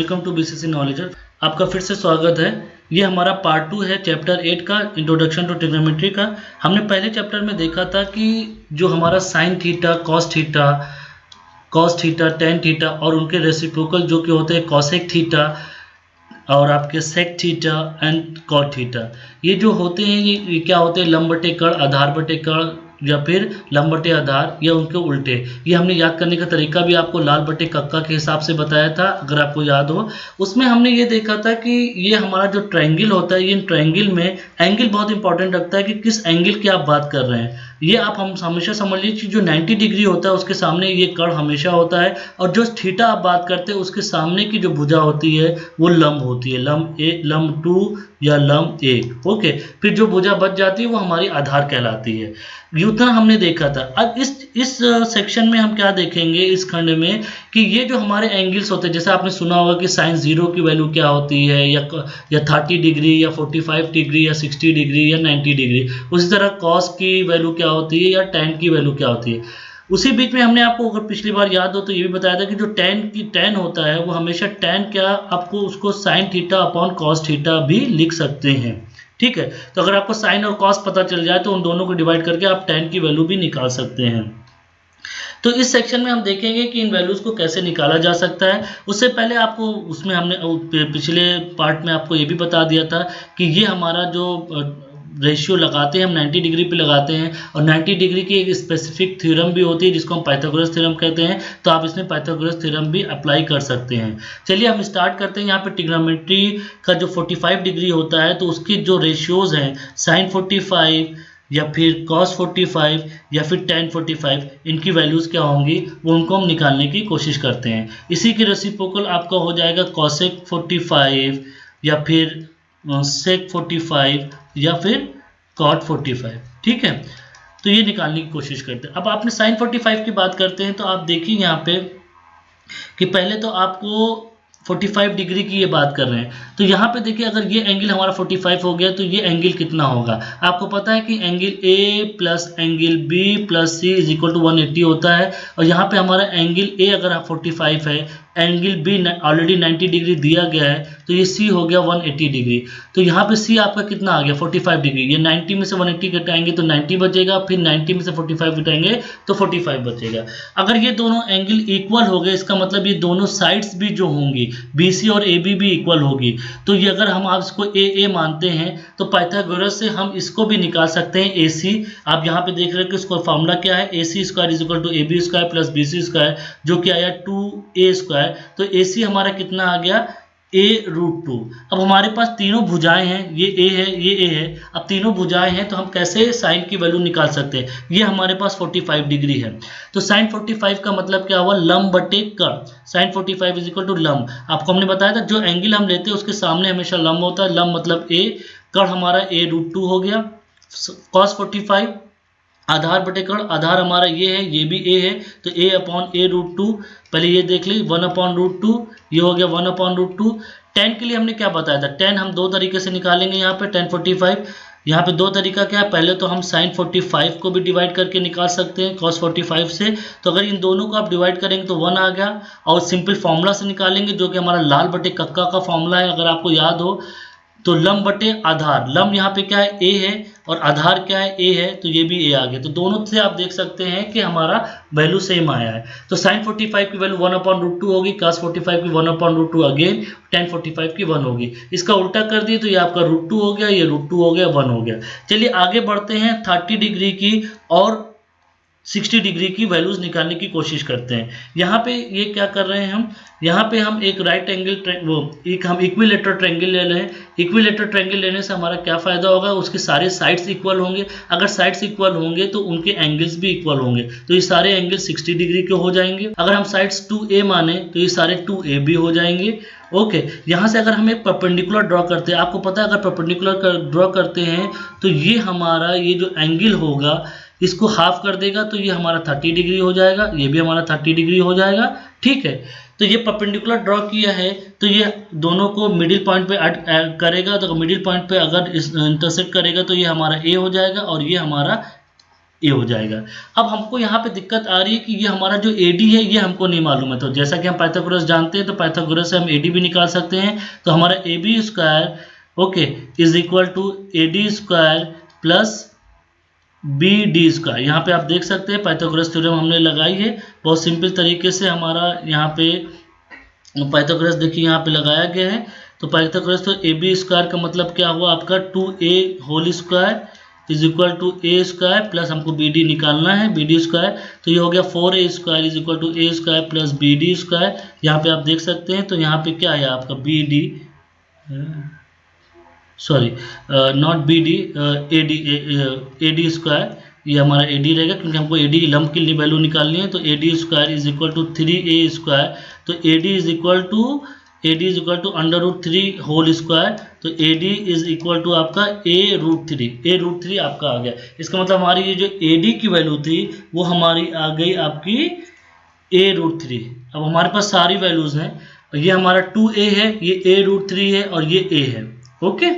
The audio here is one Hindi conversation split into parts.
Welcome to BCC knowledge. आपका फिर से स्वागत है। ये हमारा पार्ट 2 है चैप्टर 8 का, इंट्रोडक्शन टू ट्रिग्नोमेट्री का। हमने पहले चैप्टर में देखा था कि जो हमारा sine theta, cos theta, tan theta और उनके रेसिप्रोकल जो कि होते हैं कॉसेक थीटा और आपके sec theta and cot theta, ये जो होते हैं ये क्या होते हैं, लंब बटे कर्ण, आधार बटे कर्ण या फिर लंब बटे आधार या उनके उल्टे। ये हमने याद करने का तरीका भी आपको लाल बटे कक्का के हिसाब से बताया था, अगर आपको याद हो। उसमें हमने ये देखा था कि ये हमारा जो ट्रायंगल होता है, ये ट्रायंगल में एंगल बहुत इंपॉर्टेंट रखता है कि किस एंगल की आप बात कर रहे हैं। ये आप हम हमेशा समझ लीजिए कि जो 90 डिग्री होता है उसके सामने ये कर्ण हमेशा होता है, और जो थीटा आप बात करते हैं उसके सामने की जो भुजा होती है वो लंब होती है, लंब ए, लंब 2 या लंब 1। ओके, फिर जो भुजा बच जाती है वो हमारी आधार कहलाती है। ये उतना हमने देखा था। अब इस सेक्शन में हम क्या देखेंगे इस खंड में कि ये जो हमारे एंगल्स होते हैं, जैसे आपने सुना होगा कि साइन 0 की वैल्यू क्या होती है, या 30 डिग्री या 45 डिग्री या 60 डिग्री या 90 डिग्री। उसी तरह कॉस की वैल्यू क्या होती है या टैन की वैल्यू क्या होती है। उसी बीच में हमने आपको, अगर पिछली बार याद हो तो ये भी बताया था कि जो टैन होता है वो हमेशा टैन क्या, आपको उसको sine theta upon cos theta भी लिख सकते हैं। ठीक है, तो अगर आपको साइन और कॉस पता चल जाए तो उन दोनों को डिवाइड करके आप टैन की वैल्यू भी निकाल सकते हैं। तो इस सेक्शन में हम देखेंगे कि इन वैल्यूज को कैसे निकाला जा सकता है। उससे पहले आपको उसमें हमने पिछले पार्ट में आपको ये भी बता दिया था कि ये हमारा जो रेशियो लगाते हैं हम 90 डिग्री पे लगाते हैं, और 90 डिग्री की एक स्पेसिफिक थ्योरम भी होती है जिसको हम पाइथागोरस थ्योरम कहते हैं। तो आप इसमें पाइथागोरस थ्योरम भी अप्लाई कर सकते हैं। चलिए हम स्टार्ट करते हैं। यहाँ पे ट्रिग्नोमेट्री का जो 45 डिग्री होता है तो उसकी जो रेशियोज हैं, साइन 45 या फिर cos 45 या फिर tan 45, इनकी वैल्यूज़ क्या होंगी वो उनको हम निकालने की कोशिश करते हैं। इसी के रेसिप्रोकल आपका हो जाएगा cosec 45 या फिर sec 45 या फिर cot 45। ठीक है, तो ये निकालने की कोशिश करते हैं। अब आपने sin 45 की बात करते हैं तो आप देखिए यहाँ पे कि पहले तो आपको 45 डिग्री की ये बात कर रहे हैं, तो यहाँ पे देखिए अगर ये एंगल हमारा 45 हो गया तो ये एंगल कितना होगा। आपको पता है कि angle A plus angle B plus C is equal to 180 होता है, और यहाँ पे हमारा एंगल A अगर 45 है, एंगल B ऑलरेडी 90 डिग्री दिया गया है, तो ये C हो गया 180 डिग्री। तो यहाँ पे C आपका कितना आ गया 45 डिग्री। ये 90 में से 180 घटाएंगे तो 90 बचेगा, फिर 90 में से 45 घटाएंगे तो 45 बचेगा। अगर ये दोनों एंगल इक्वल हो गए, इसका मतलब ये दोनों साइड्स भी जो होंगी BC और AB भी इक्वल होगी। तो ये अगर हम आप इसको AA मानते हैं तो पाइथागोरस से हम इसको भी निकाल सकते हैं AC। आप यहाँ पे देख रहे हैं कि इसका फॉर्मूला क्या है, AC square is equal to AB square plus BC square, जो कि आया 2A स्क्वायर। तो AC हमारा कितना आ गया A√2। अब हमारे पास तीनों भुजाएं हैं, ये A है, ये A है। अब तीनों भुजाएं हैं तो हम कैसे साइन की वैल्यू निकाल सकते हैं। ये हमारे पास 45 डिग्री है, तो साइन 45 का मतलब क्या हुआ, लंब बटे कर्ण। साइन 45 इज इक्वल टू लंब। आपको हमने बताया था जो एंगल हम लेते हैं उसके सामने हमेशा लंब होता है, लंब मतलब A, कर्ण हमारा A√2 हो गया। cos 45 आधार बटे कर्ण, आधार हमारा ये है, ये भी A है, तो A अपॉन A√2। पहले ये देख ली 1/√2, ये हो गया 1/√2। tan के लिए हमने क्या बताया था, tan हम दो तरीके से निकालेंगे। यहाँ पे tan 45, यहाँ पे दो तरीका क्या है, पहले तो हम sin 45 को भी डिवाइड करके निकाल सकते हैं cos 45 से। तो अगर इन दोनों को आप डिवाइड करेंगे तो 1 आ गया, और सिंपल फॉर्मूला से निकालेंगे जो कि हमारा लाल बटे कक्का का फॉर्मूला है, अगर आपको याद हो। तो लंब बटे आधार, लंब यहाँ पे क्या है A है और आधार क्या है A है, तो ये भी A आ गया। तो दोनों से आप देख सकते हैं कि हमारा वैल्यू सेम आया है। तो sin 45 की वैल्यू 1/√2 होगी, cos 45 की 1/√2 अगेन, tan 45 की 1 होगी। इसका उल्टा कर दिए तो ये आपका √2 हो गया, ये √2 हो गया, 1 हो गया। चलिए आगे बढ़ते हैं, 30 डिग्री की और 60 डिग्री की वैल्यूज निकालने की कोशिश करते हैं। यहाँ पे ये क्या कर रहे हैं हम, यहाँ पे हम एक राइट एंगल हम इक्विलेटरल ट्रायंगल ले रहे हैं। इक्विलेटरल ट्रायंगल लेने से हमारा क्या फायदा होगा, उसके सारे साइड्स इक्वल होंगे। अगर साइड्स इक्वल होंगे तो उनके एंगल्स भी इक्वल होंगे, तो ये सारे एंगल 60 डिग्री के हो जाएंगे। अगर हम साइड्स 2A माने तो ये सारे 2A भी हो जाएंगे। ओके, यहाँ से अगर हम एक परपेंडिकुलर ड्रॉ करते हैं, आपको पता है अगर परपेंडिकुलर ड्रॉ करते हैं तो ये हमारा ये जो एंगल होगा इसको हाफ कर देगा, तो ये हमारा 30 डिग्री हो जाएगा, ये भी हमारा 30 डिग्री हो जाएगा। ठीक है, तो ये परपेंडिकुलर ड्रॉ किया है तो ये दोनों को मिडिल पॉइंट पे ऐड करेगा, तो मिडिल पॉइंट पे अगर इंटरसेक्ट करेगा तो ये हमारा A हो जाएगा और ये हमारा ए हो जाएगा। अब हमको यहाँ पे दिक्कत आ रही है कि ये हमारा जो AD है ये हमको नहीं मालूम है, तो जैसा कि हम पाइथागोरस जानते हैं तो पाइथागोरस से हम AD भी निकाल सकते हैं। तो हमारा AB square okay is equal to AD square plus BD square. यहाँ पे आप देख सकते हैं पाइथागोरस थ्योरम हमने लगाई है बहुत सिंपल तरीके से। हमारा यहाँ पे पाइथागोरस देखिए यहाँ पे लगाया गया है। तो पाइथागोरस तो AB स्क्वायर का मतलब क्या हुआ आपका 2A whole square is equal to A square plus हमको BD निकालना है BD स्क्वायर। तो ये हो गया 4A square is equal to A square plus BD square. यहाँ पे आप देख सकते हैं तो यहाँ पे क्या है आपका BD sorry not BD AD square, ये हमारा AD रहेगा क्योंकि हमको AD लंब की वैल्यू निकालनी है। तो AD square is equal to 3A square. तो AD is equal to under root 3 whole square. तो AD इज इक्वल टू आपका A√3 आपका आ गया। इसका मतलब हमारी ये जो AD की वैल्यू थी वो हमारी आ गई आपकी A√3। अब हमारे पास सारी वैल्यूज हैं, ये हमारा 2A है, ये A√3 है और ये A है। ओके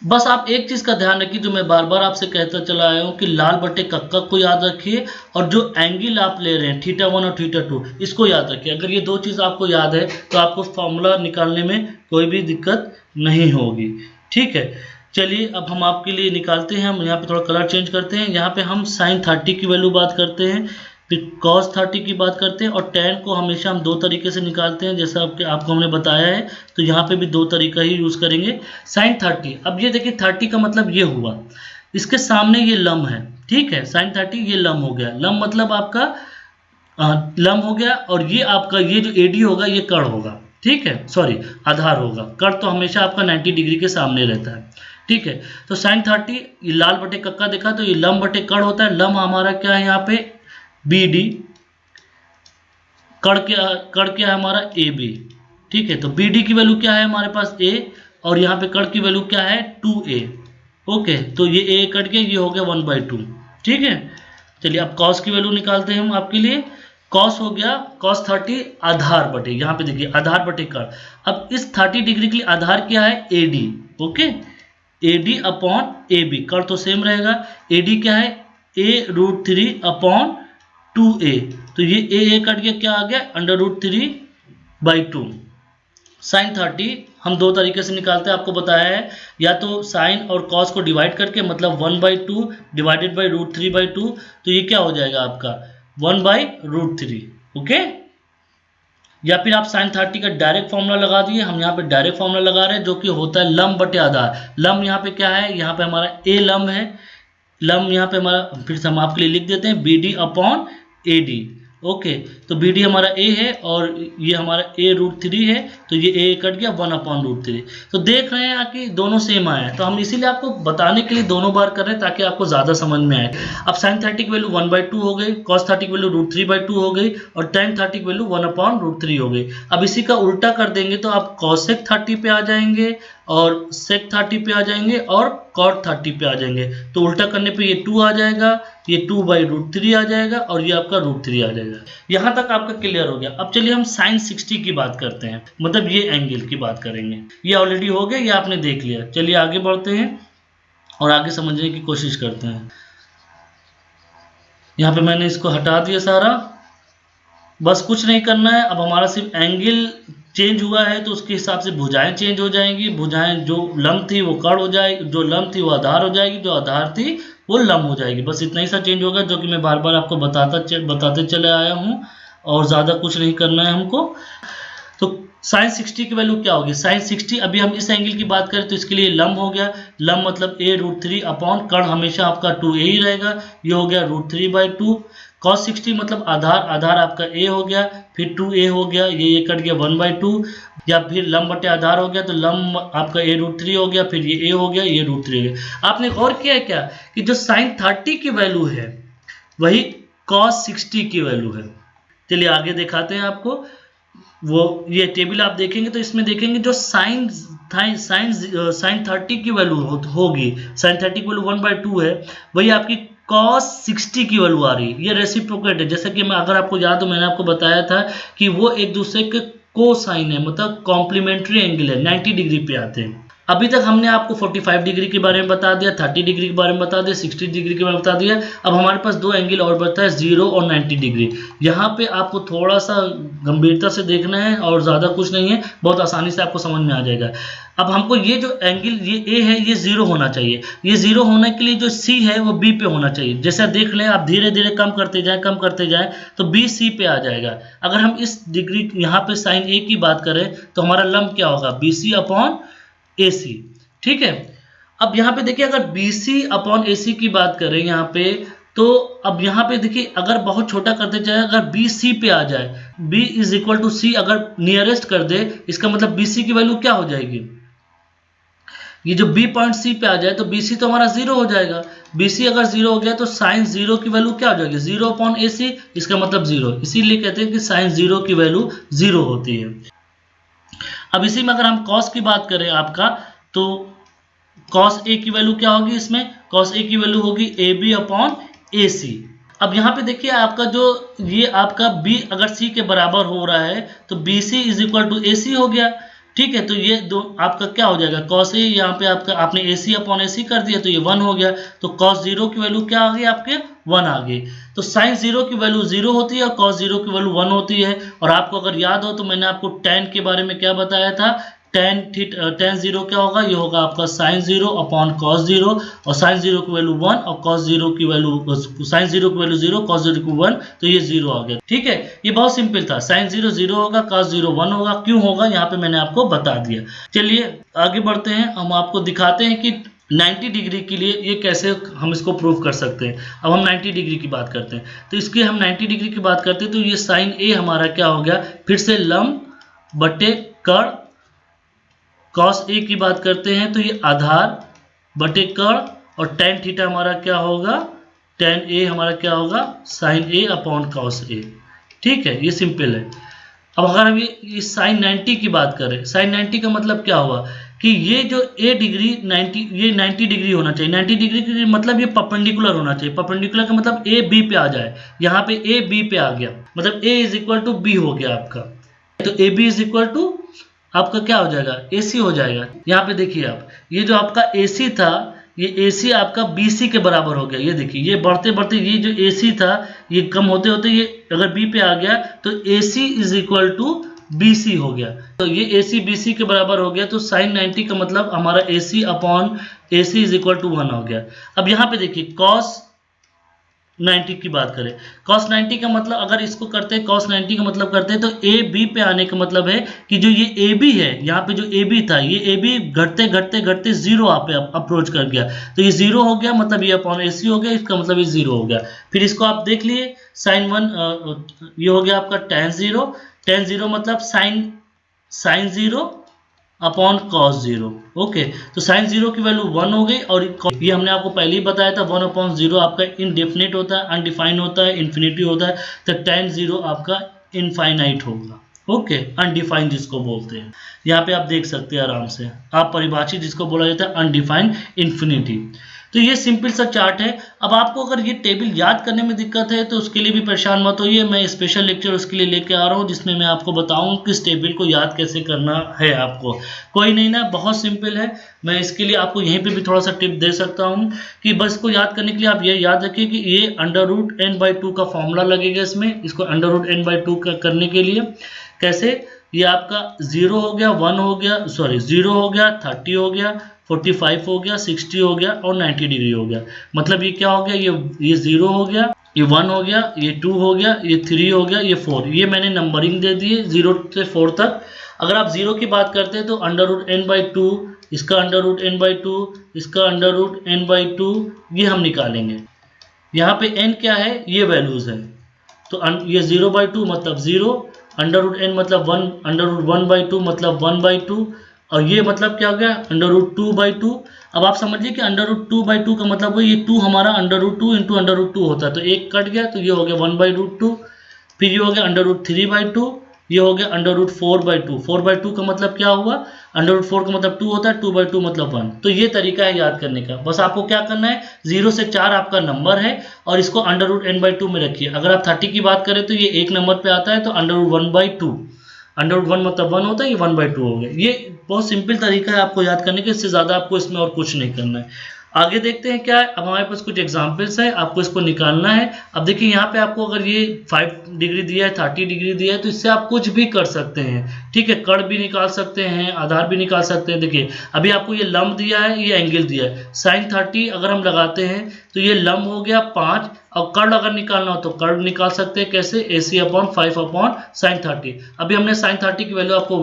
बस आप एक चीज का ध्यान रखिए जो मैं बार बार आपसे कहता चला आया हूँ कि लाल बटे कक्का को याद रखिए और जो एंगल आप ले रहे हैं θ1 और θ2 इसको याद रखिए। अगर ये दो चीज आपको याद है तो आपको फॉर्मूला निकालने में कोई भी दिक्कत नहीं होगी। ठीक है चलिए अब हम आपके लिए निकालते हैं। हम यहाँ पे थोड़ा कलर चेंज करते हैं। यहाँ पे हम sin 30 की वैल्यू बात करते हैं, फिर cos 30 की बात करते हैं और tan को हमेशा हम दो तरीके से निकालते हैं जैसा आपको हमने बताया है। तो यहाँ पे भी दो तरीका ही यूज करेंगे। sin 30 अब ये देखिए 30 का मतलब ये हुआ इसके सामने ये लंब है। ठीक है sin 30 ये लंब हो गया, लंब मतलब आपका लंब हो गया और ये आपका ये जो AD होगा ये कर्ण होगा। ठीक है सॉरी आधार होगा, कर्ण तो हमेशा आपका 90 डिग्री के सामने रहता है। ठीक है तो sin 30 ये लाल बटे कक्का देखा तो ये लंब बटे कर्ण होता है। लंब हमारा क्या है यहाँ पे BD, कर्ण क्या है हमारा AB। ठीक है तो BD की वैल्यू क्या है हमारे पास A और यहाँ पे कर्ण की वैल्यू क्या है 2A। ओके तो ये A कट गया, ये हो गया 1/2। ठीक है चलिए अब cos की वैल्यू निकालते हैं हम आपके लिए। cos हो गया cos 30 आधार बटे, यहाँ पे देखिए आधार बटे कर्ण। अब इस 30 डिग्री के लिए आधार क्या है AD। Okay AD upon AB, कर्ण तो सेम रहेगा। AD क्या है A√3 अपॉन 2A। तो ये A कट गया, क्या आ गया √3/2। sin 30 हम दो तरीके से निकालते हैं आपको बताया है, या तो sin और cos को डिवाइड करके मतलब 1/2 डिवाइडेड बाई √3/2। तो ये क्या हो जाएगा आपका 1/√3। ओके या फिर आप sin 30 का डायरेक्ट फॉर्मूला लगा दिए। हम यहाँ पे डायरेक्ट फॉर्मूला लगा रहे हैं जो कि होता है लंब बटे आधार। लंब यहाँ पे क्या है, यहाँ पे हमारा A लंब है, लंब यहाँ पे हमारा फिर से हम आपके लिए लिख देते हैं BD अपॉन AD। ओके तो BD हमारा A है और ये हमारा A√3 है। तो ये A कट गया 1/√3। तो देख रहे हैं कि दोनों सेम आए हैं, तो हम इसीलिए आपको बताने के लिए दोनों बार कर रहे हैं ताकि आपको ज़्यादा समझ में आए। अब sin 30 की वैल्यू 1/2 हो गई, cos 30 की वैल्यू √3/2 हो गई और tan 30 की वैल्यू 1/√3 हो गई। अब इसी का उल्टा कर देंगे तो आप cosec 30 पे आ जाएंगे और sec 30 पे आ जाएंगे और cot 30 पे आ जाएंगे। तो उल्टा करने पे ये 2 आ जाएगा, ये 2/√3 आ जाएगा और ये आपका √3 आ जाएगा। यहाँ तक आपका क्लियर हो गया। अब चलिए हम sin 60 की बात करते हैं, मतलब ये एंगल की बात करेंगे। ये ऑलरेडी हो गया, ये आपने देख लिया। चलिए आगे बढ़ते हैं और आगे समझने की कोशिश करते हैं। यहाँ पे मैंने इसको हटा दिया सारा, बस कुछ नहीं करना है। अब हमारा सिर्फ एंगल चेंज हुआ है तो उसके हिसाब से भुजाएं चेंज हो जाएंगी। भुजाएं जो लंब थी वो कर्ण हो जाएगी, जो लंब थी वो आधार हो जाएगी, जो आधार थी वो लंब हो जाएगी। बस इतना ही सा चेंज होगा जो कि मैं बार बार आपको बताते चले आया हूँ और ज़्यादा कुछ नहीं करना है हमको। तो sin 60 की वैल्यू क्या होगी, sin 60 अभी हम इस एंगल की बात करें तो इसके लिए लंब हो गया। लंब मतलब A√3 अपॉन कर्ण हमेशा आपका 2A ही रहेगा, ये हो गया √3/2। cos 60 मतलब आधार, आधार आपका A हो गया, फिर 2A हो गया, ये कट गया 1/2। या फिर लंब बटे आधार हो गया तो लंब आपका A√3 हो गया, फिर ये A हो गया, ये √3 हो गया। आपने और किया है क्या कि जो sin 30 की वैल्यू है वही cos 60 की वैल्यू है। चलिए आगे दिखाते हैं आपको। वो ये टेबल आप देखेंगे तो इसमें देखेंगे जो sin 30 की वैल्यू होगी, sin 30 की वैल्यू 1/2 है, वही आपकी cos 60 की वैल्यू आ रही है। ये रेसिप्रोकेट है, जैसा कि मैं अगर आपको याद हो मैंने आपको बताया था कि वो एक दूसरे के कोसाइन है, मतलब कॉम्प्लीमेंट्री एंगल है, 90 डिग्री पे आते हैं। अभी तक हमने आपको 45 डिग्री के बारे में बता दिया, 30 डिग्री के बारे में बता दिया, 60 डिग्री के बारे में बता दिया। अब हमारे पास दो एंगल और बचता है, 0 और 90 डिग्री। यहाँ पे आपको थोड़ा सा गंभीरता से देखना है और ज़्यादा कुछ नहीं है, बहुत आसानी से आपको समझ में आ जाएगा। अब हमको ये जो एंगल ये ए है ये 0 होना चाहिए। ये 0 होने के लिए जो सी है वो बी पे होना चाहिए। जैसे देख लें आप, धीरे धीरे कम करते जाएं तो बी सी पे आ जाएगा। अगर हम इस डिग्री यहाँ पे साइन ए की बात करें तो हमारा लंब क्या होगा, बी सी अपॉन ए सी। ठीक है, अब यहाँ पे देखिए अगर बी सी अपॉन ए सी की बात करें यहाँ पे, तो अब यहाँ पे देखिए अगर बहुत छोटा करते जाए, अगर बी सी पे आ जाए, b इज इक्वल टू सी अगर नियरेस्ट कर दे, इसका मतलब बी सी की वैल्यू क्या हो जाएगी, ये जो b पॉइंट सी पे आ जाए तो bc तो हमारा 0 हो जाएगा। bc अगर 0 हो गया तो साइन 0 की वैल्यू क्या हो जाएगी, 0 अपॉन ए सी, इसका मतलब 0। इसीलिए कहते हैं कि साइन 0 की वैल्यू 0 होती है। अब इसी में अगर हम कॉस की बात करें आपका, तो कॉस ए की वैल्यू क्या होगी, इसमें कॉस ए की वैल्यू होगी ए बी अपॉन ए सी। अब यहाँ पे देखिए आपका जो ये आपका b अगर c के बराबर हो रहा है तो B C is equal to A C हो गया। ठीक है, तो ये दो आपका क्या हो जाएगा, कॉस ए, यहाँ पे आपका आपने ए सी अपॉन ए सी कर दिया तो ये 1 हो गया। तो कॉस 0 की वैल्यू क्या आ गई आपके, 1 आ गई। तो साइन 0 की वैल्यू 0 होती है और कॉस 0 की वैल्यू 1 होती है। और आपको अगर याद हो तो मैंने आपको tan के बारे में क्या बताया था, tan 0 क्या होगा, ये होगा आपका साइन 0 अपॉन कॉस 0, और साइन 0 की वैल्यू 1 और कॉस 0 की वैल्यू, साइन 0 की वैल्यू 0, कॉस 0 की 1, तो ये 0 आ गया। ठीक है, ये बहुत सिंपल था, साइन 0 0 होगा, कॉस 0 1 होगा। क्यों होगा यहाँ पे मैंने आपको बता दिया। चलिए आगे बढ़ते हैं, हम आपको दिखाते हैं कि 90 डिग्री के लिए ये कैसे हम इसको प्रूव कर सकते हैं। अब हम 90 डिग्री की बात करते हैं, तो इसके हम 90 डिग्री की बात करते हैं तो ये साइन ए हमारा क्या हो गया, फिर से लंब बटे कर्ण। कॉस ए की बात करते हैं तो ये आधार बटे कर्ण, और टेन थीटा हमारा क्या होगा, टेन ए हमारा क्या होगा, sign A upon cos A. ठीक है, ये सिंपल है। अब अगर हम ये साइन 90 की बात करें, साइन 90 का मतलब क्या हुआ कि ये जो ए डिग्री 90, ये 90 डिग्री होना चाहिए। 90 डिग्री का मतलब ये परपेंडिकुलर होना चाहिए। परपेंडिकुलर का मतलब ए बी पे आ जाए, यहाँ पे ए बी पे आ गया, मतलब A is equal to B हो गया आपका। तो A B is equal to आपका क्या हो जाएगा, AC हो जाएगा। यहाँ पे देखिए आप, ये जो आपका AC था, ये AC आपका BC के बराबर हो गया। ये देखिए, ये बढ़ते बढ़ते ये जो AC था ये कम होते होते ये अगर B पे आ गया तो AC is equal to BC हो गया। तो ये AC BC के बराबर हो गया, तो साइन 90 का मतलब हमारा AC upon AC is equal to 1 हो गया। अब यहाँ पे देखिए कॉस 90 की बात करें, cos 90 का मतलब अगर इसको करते हैं, cos 90 का मतलब करते हैं तो ए बी पे आने का मतलब है कि जो ये ए बी है, यहाँ पे जो ए बी था, ये ए बी घटते घटते घटते 0 आप अप्रोच कर गया। तो ये 0 हो गया, मतलब ये अपॉन ए सी हो गया, इसका मतलब ये 0 हो गया। फिर इसको आप देख लिए, साइन 1 ये हो गया आपका tan 0, tan 0 मतलब साइन 0 अपॉन कॉस 0। ओके, तो साइन 0 की वैल्यू 1 हो गई, और ये हमने आपको पहले ही बताया था 1 अपॉन 0 आपका इनडेफिनिट होता है, अनडिफाइंड होता है, इन्फिनिटी होता है। तो tan 0 आपका इनफाइनाइट होगा। ओके, अनडिफाइंड जिसको बोलते हैं, यहाँ पे आप देख सकते हैं आराम से, आप परिभाषित जिसको बोला जाता है अनडिफाइंड इन्फिनिटी। तो ये सिंपल सा चार्ट है। अब आपको अगर ये टेबल याद करने में दिक्कत है तो उसके लिए भी परेशान मत होइए, मैं स्पेशल लेक्चर उसके लिए लेके आ रहा हूँ जिसमें मैं आपको बताऊँ कि इस टेबल को याद कैसे करना है आपको। कोई नहीं ना, बहुत सिंपल है। मैं इसके लिए आपको यहीं पे भी थोड़ा सा टिप दे सकता हूँ कि बस इसको याद करने के लिए आप ये याद रखिए कि ये √n/2 का फॉर्मूला लगेगा इसमें, इसको √n/2 का करने के लिए कैसे, ये आपका 0 हो गया, 1 हो गया, सॉरी 0 हो गया, 30 हो गया, 45 हो गया, 60 हो गया और 90 डिग्री हो गया। मतलब ये क्या हो गया, ये 0 हो गया, ये 1 हो गया, ये 2 हो गया, ये 3 हो गया, ये 4। ये मैंने नंबरिंग दे दिए 0 से 4 तक। अगर आप 0 की बात करते हैं तो √n/2, इसका √n/2, इसका √n/2, ये हम निकालेंगे। यहाँ पे n क्या है, ये वैल्यूज है। तो ये 0/2 मतलब 0, √n मतलब 1, √1/2 मतलब 1/2, और ये मतलब क्या हो गया, √2/2। अब आप समझिए कि √2/2 का मतलब ये 2 हमारा √2 इंटू √2 होता है, तो एक कट गया तो ये हो गया 1/2। फिर ये हो गया √3/2, ये हो गया √4/2। 4/2 का मतलब क्या हुआ, √4 का मतलब 2 होता है, 2/2 मतलब 1। तो ये तरीका है याद करने का। बस आपको क्या करना है, 0 से 4 आपका नंबर है और इसको √n/2 में रखिए। अगर आप 30 की बात करें तो ये एक नंबर पे आता है, तो √1/2। √1 मतलब 1 होता है, ये 1/2 हो गया। ये बहुत सिंपल तरीका है आपको याद करने का, इससे ज़्यादा आपको इसमें और कुछ नहीं करना है। आगे देखते हैं क्या है। अब हमारे पास कुछ एग्जांपल्स हैं, आपको इसको निकालना है। अब देखिए यहाँ पे आपको अगर ये 5 डिग्री दिया है, 30 डिग्री दिया है, तो इससे आप कुछ भी कर सकते हैं, ठीक है। कर्ण भी निकाल सकते हैं, आधार भी निकाल सकते हैं। देखिए अभी आपको ये लंब दिया है, ये एंगल दिया है, sin 30 अगर हम लगाते हैं तो ये लंब हो गया 5, और कर्ण अगर निकालना हो तो कर्ण निकाल सकते हैं कैसे, AC/5/sin 30। अभी हमने sin 30 की वैल्यू आपको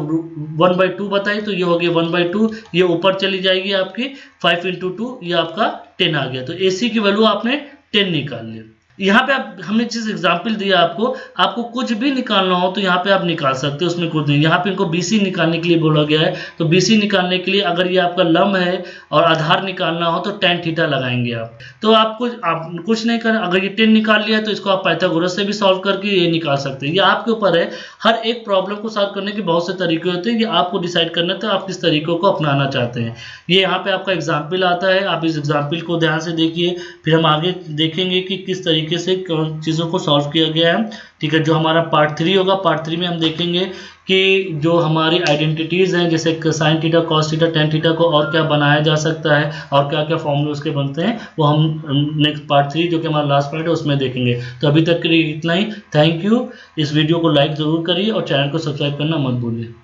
1/2 बताई, तो ये हो गया 1/2, ये ऊपर चली जाएगी आपकी 5 × 2, ये आपका 10 आ गया। तो AC की वैल्यू आपने 10 निकाल ली। यहाँ पे आप हमने जिस एग्जाम्पल दिया आपको कुछ भी निकालना हो तो यहाँ पे आप निकाल सकते हो, उसमें कुछ नहीं। यहाँ पे इनको BC निकालने के लिए बोला गया है, तो BC निकालने के लिए अगर ये आपका लंब है और आधार निकालना हो तो tan थीटा लगाएंगे आप। तो आप कुछ नहीं करना, अगर ये 10 निकाल लिया तो इसको आप पाइथागोरस से भी सॉल्व करके ये निकाल सकते हैं। ये आपके ऊपर है, हर एक प्रॉब्लम को सॉल्व करने के बहुत से तरीके होते हैं, ये आपको डिसाइड करना है आप किस तरीकों को अपनाना चाहते हैं। ये यहाँ पे आपका एग्जाम्पल आता है, आप इस एग्जाम्पल को ध्यान से देखिए, फिर हम आगे देखेंगे कि किस तरीके से चीज़ों को सॉल्व किया गया है, ठीक है। जो हमारा पार्ट 3 होगा, पार्ट 3 में हम देखेंगे कि जो हमारी आइडेंटिटीज़ हैं, जैसे sine theta, cos theta, tan theta को और क्या बनाया जा सकता है और क्या क्या फॉर्मूले उसके बनते हैं, वो हम नेक्स्ट पार्ट 3 जो कि हमारा लास्ट पार्ट है उसमें देखेंगे। तो अभी तक के लिए इतना ही, थैंक यू। इस वीडियो को लाइक ज़रूर करिए और चैनल को सब्सक्राइब करना मत भूलिए।